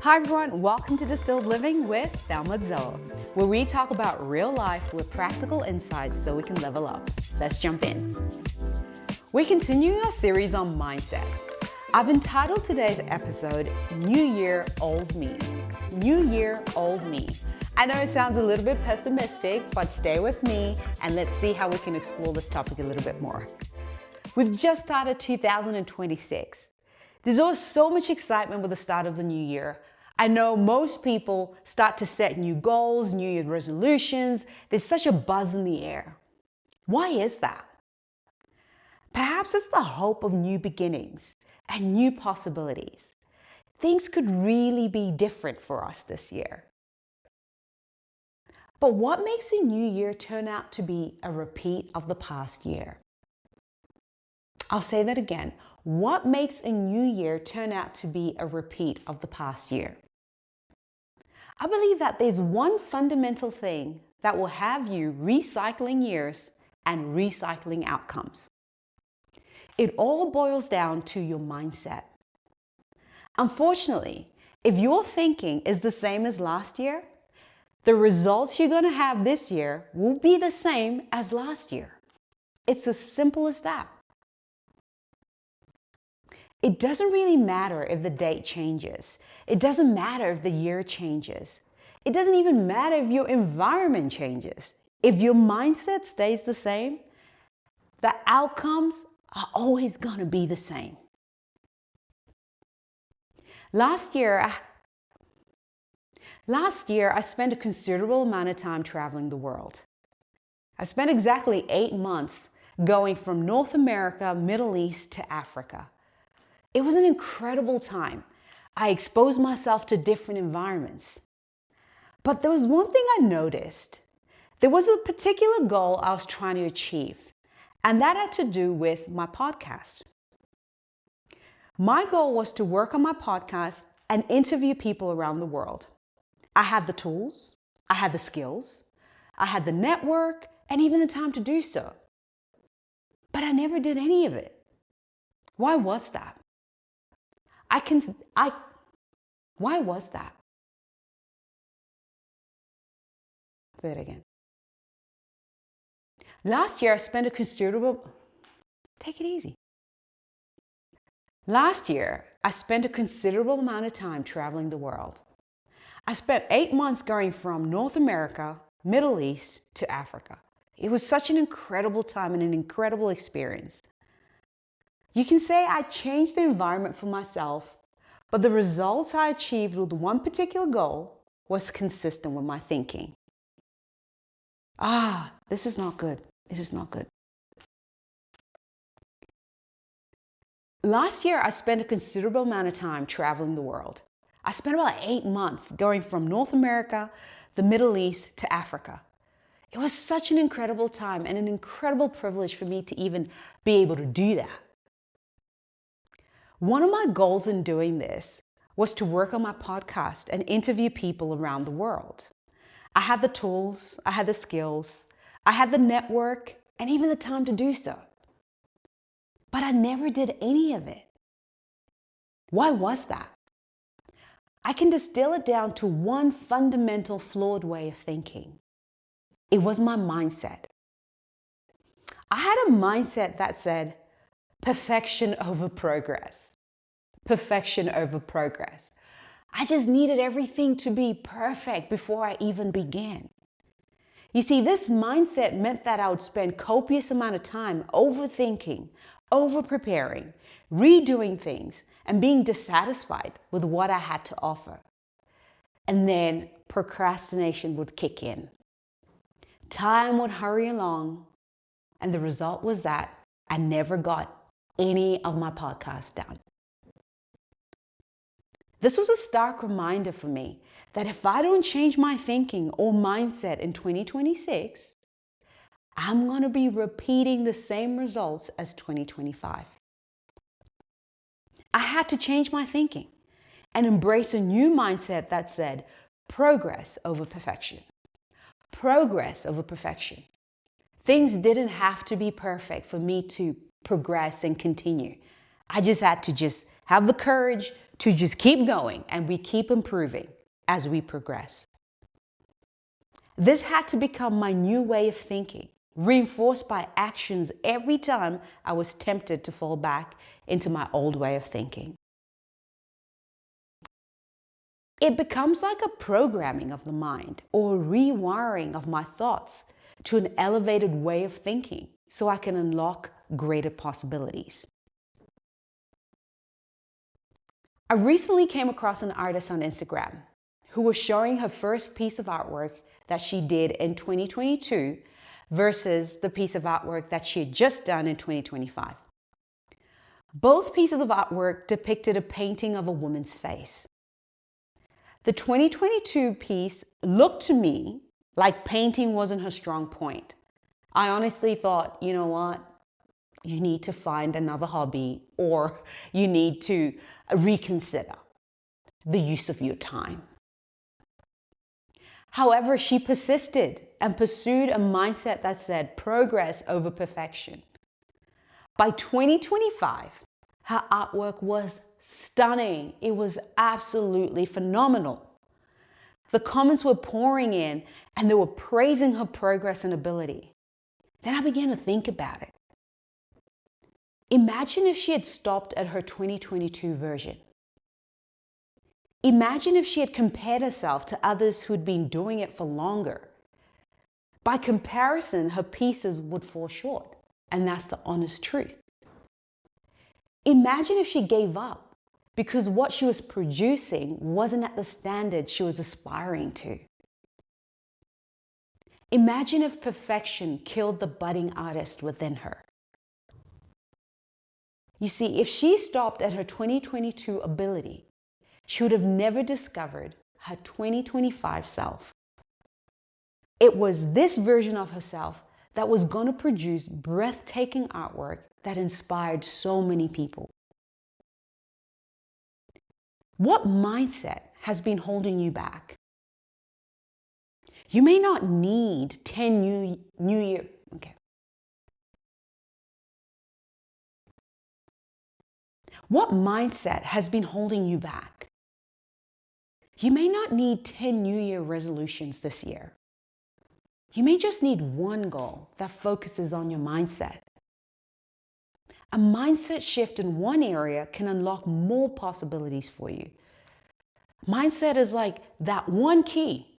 Hi everyone, welcome to Distilled Living with Thelma Zoa, where we talk about real life with practical insights so we can level up. Let's jump in. We're continuing our series on mindset. I've entitled today's episode, New Year, Old Me. New Year, Old Me. I know it sounds a little bit pessimistic, but stay with me and let's see how we can explore this topic a little bit more. We've just started 2026. There's always so much excitement with the start of the new year. I know most people start to set new goals, New Year resolutions. There's such a buzz in the air. Why is that? Perhaps it's the hope of new beginnings and new possibilities. Things could really be different for us this year. But what makes a new year turn out to be a repeat of the past year? I'll say that again. What makes a new year turn out to be a repeat of the past year? I believe that there's one fundamental thing that will have you recycling years and recycling outcomes. It all boils down to your mindset. Unfortunately, if your thinking is the same as last year, the results you're going to have this year will be the same as last year. It's as simple as that. It doesn't really matter if the date changes. It doesn't matter if the year changes. It doesn't even matter if your environment changes. If your mindset stays the same, the outcomes are always going to be the same. Last year, I spent a considerable amount of time traveling the world. I spent exactly 8 months going from North America, Middle East to Africa. It was an incredible time. I exposed myself to different environments. But there was one thing I noticed. There was a particular goal I was trying to achieve, and that had to do with my podcast. My goal was to work on my podcast and interview people around the world. I had the tools, I had the skills, I had the network, and even the time to do so. But I never did any of it. Why was that? Why was that? Say it again. Last year, I spent a considerable amount of time traveling the world. I spent 8 months going from North America, Middle East to Africa. It was such an incredible time and an incredible experience. You can say I changed the environment for myself, but the results I achieved with one particular goal was consistent with my thinking. This is not good. This is not good. Last year, I spent a considerable amount of time traveling the world. I spent about 8 months going from North America, the Middle East to Africa. It was such an incredible time and an incredible privilege for me to even be able to do that. One of my goals in doing this was to work on my podcast and interview people around the world. I had the tools, I had the skills, I had the network, and even the time to do so. But I never did any of it. Why was that? I can distill it down to one fundamental flawed way of thinking. It was my mindset. I had a mindset that said, perfection over progress. Perfection over progress. I just needed everything to be perfect before I even began. You see, this mindset meant that I would spend copious amount of time overthinking, over-preparing, redoing things, and being dissatisfied with what I had to offer. And then procrastination would kick in. Time would hurry along, and the result was that I never got any of my podcasts down. This was a stark reminder for me that if I don't change my thinking or mindset in 2026, I'm going to be repeating the same results as 2025. I had to change my thinking and embrace a new mindset that said progress over perfection. Progress over perfection. Things didn't have to be perfect for me to progress and continue. I just had to have the courage, to just keep going and we keep improving as we progress. This had to become my new way of thinking, reinforced by actions every time I was tempted to fall back into my old way of thinking. It becomes like a programming of the mind or a rewiring of my thoughts to an elevated way of thinking so I can unlock greater possibilities. I recently came across an artist on Instagram who was showing her first piece of artwork that she did in 2022 versus the piece of artwork that she had just done in 2025. Both pieces of artwork depicted a painting of a woman's face. The 2022 piece looked to me like painting wasn't her strong point. I honestly thought, you know what? You need to find another hobby, or you need to reconsider the use of your time. However, she persisted and pursued a mindset that said progress over perfection. By 2025, her artwork was stunning. It was absolutely phenomenal. The comments were pouring in and they were praising her progress and ability. Then I began to think about it. Imagine if she had stopped at her 2022 version. Imagine if she had compared herself to others who'd been doing it for longer. By comparison, her pieces would fall short, and that's the honest truth. Imagine if she gave up because what she was producing wasn't at the standard she was aspiring to. Imagine if perfection killed the budding artist within her. You see, if she stopped at her 2022 ability, she would have never discovered her 2025 self. It was this version of herself that was going to produce breathtaking artwork that inspired so many people. What mindset has been holding you back? You may not need 10 new year. Okay. What mindset has been holding you back? You may not need 10 New Year resolutions this year. You may just need one goal that focuses on your mindset. A mindset shift in one area can unlock more possibilities for you. Mindset is like that one key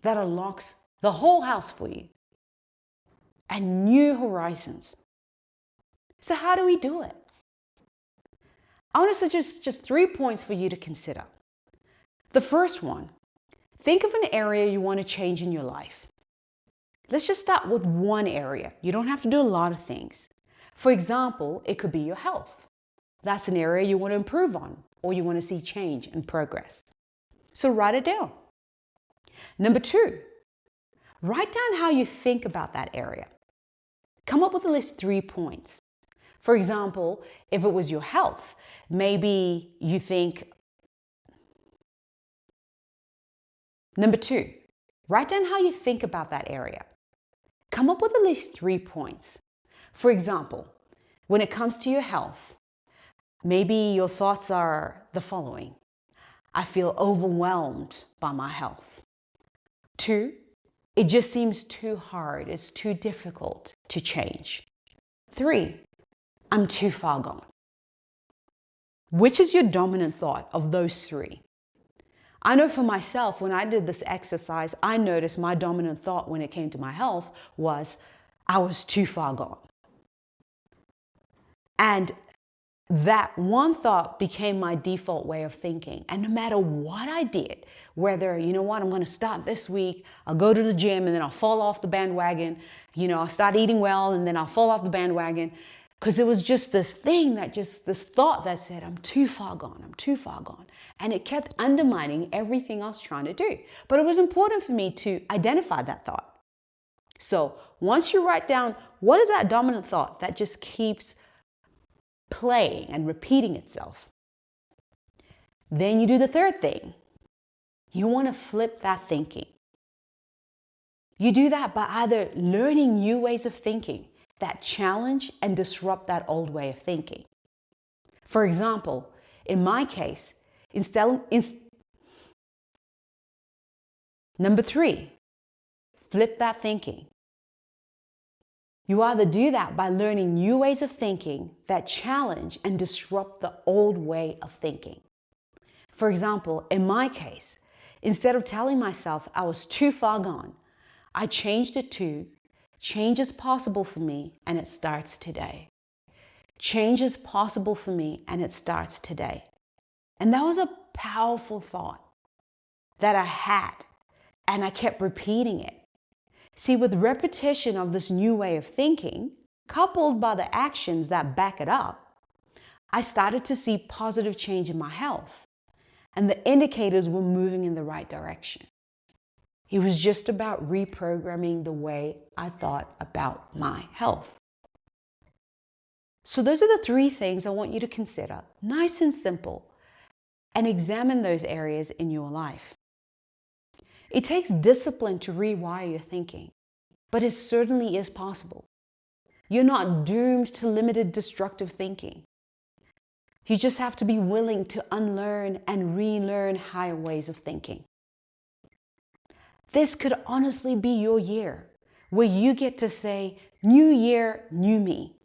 that unlocks the whole house for you and new horizons. So how do we do it? I want to suggest just 3 points for you to consider. The first one, think of an area you want to change in your life. Let's just start with one area. You don't have to do a lot of things. For example, it could be your health. That's an area you want to improve on, or you want to see change and progress. So write it down. Number 2, write down how you think about that area. Come up with at least 3 points. For example, if it was your health, maybe you think. Number 2, write down how you think about that area. Come up with at least 3 points. For example, when it comes to your health, maybe your thoughts are the following. I feel overwhelmed by my health. 2, it just seems too hard. It's too difficult to change. 3, I'm too far gone. Which is your dominant thought of those 3? I know for myself, when I did this exercise, I noticed my dominant thought when it came to my health was, I was too far gone. And that one thought became my default way of thinking. And no matter what I did, whether, you know what, I'm going to start this week, I'll go to the gym and then I'll fall off the bandwagon, I'll start eating well and then I'll fall off the bandwagon. Because it was just this thing this thought that said, I'm too far gone, I'm too far gone. And it kept undermining everything I was trying to do. But it was important for me to identify that thought. So once you write down, what is that dominant thought that just keeps playing and repeating itself? Then you do the third thing. You want to flip that thinking. You do that by either learning new ways of thinking that challenge and disrupt that old way of thinking. For example, in my case, Number 3, flip that thinking. You either do that by learning new ways of thinking that challenge and disrupt the old way of thinking. For example, in my case, instead of telling myself I was too far gone, I changed it to, change is possible for me and it starts today. Change is possible for me and it starts today. And that was a powerful thought that I had, and I kept repeating it. See, with repetition of this new way of thinking, coupled by the actions that back it up, I started to see positive change in my health, and the indicators were moving in the right direction. It was just about reprogramming the way I thought about my health. So those are the 3 things I want you to consider, nice and simple, and examine those areas in your life. It takes discipline to rewire your thinking, but it certainly is possible. You're not doomed to limited destructive thinking. You just have to be willing to unlearn and relearn higher ways of thinking. This could honestly be your year, where you get to say, new year, new me.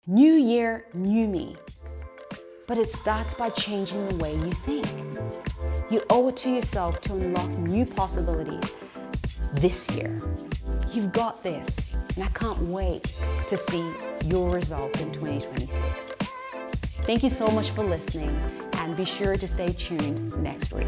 New year, new me. But it starts by changing the way you think. You owe it to yourself to unlock new possibilities this year. You've got this, and I can't wait to see your results in 2026. Thank you so much for listening, and be sure to stay tuned next week.